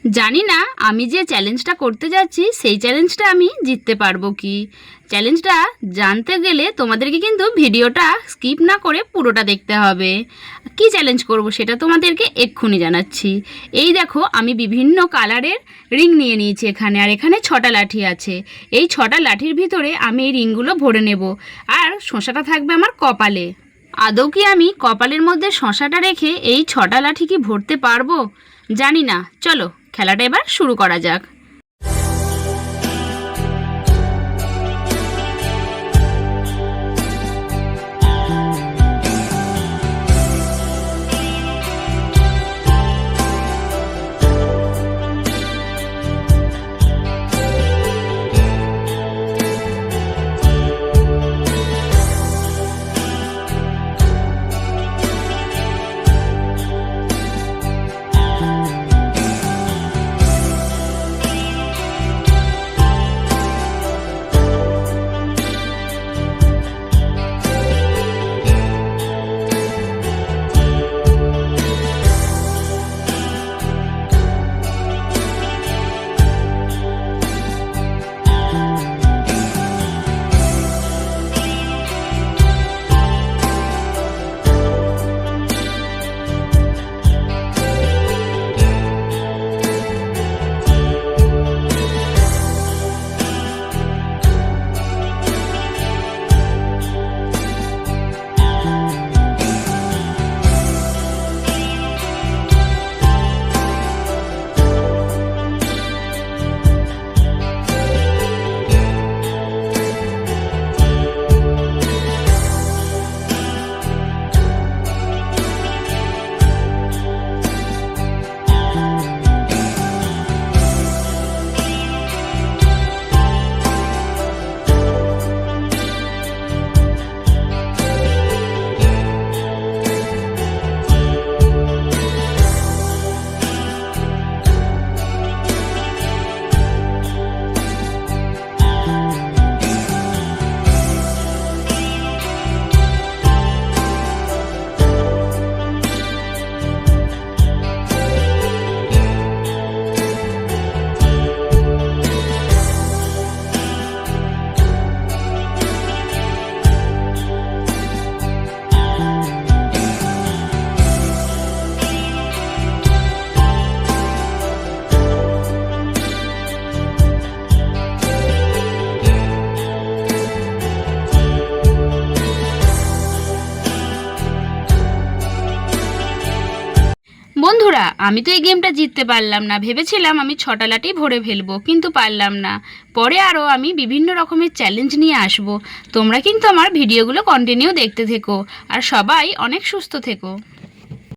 জানি না আমি যে চ্যালেঞ্জটা করতে যাচ্ছি সেই চ্যালেঞ্জটা আমি জিততে পারবো কি। চ্যালেঞ্জটা জানতে গেলে তোমাদেরকে কিন্তু ভিডিওটা স্কিপ না করে পুরোটা দেখতে হবে। কি চ্যালেঞ্জ করব সেটা তোমাদেরকে এক্ষুনি জানাচ্ছি। এই দেখো, আমি বিভিন্ন কালারের রিং নিয়ে নিয়েছি এখানে, আর এখানে 6টা লাঠি আছে। এই 6টা লাঠির ভিতরে আমি এই রিংগুলো ভরে নেব, আর শসাটা থাকবে আমার কপালে। আদৌ কি আমি কপালের মধ্যে শসাটা রেখে এই 6টা লাঠি কি ভরতে পারবো জানি না। চলো খেলাটা এবার শুরু করা যাক। বন্ধুরা, আমি তো এই গেমটা জিততে পারলাম না। ভেবেছিলাম আমি 6টা লাঠি ভরে ফেলবো, কিন্তু পারলাম না। পরে আরও আমি বিভিন্ন রকমের চ্যালেঞ্জ নিয়ে আসব। তোমরা কিন্তু আমার ভিডিওগুলো কন্টিনিউ দেখতে থেকো, আর সবাই অনেক সুস্থ থেকো।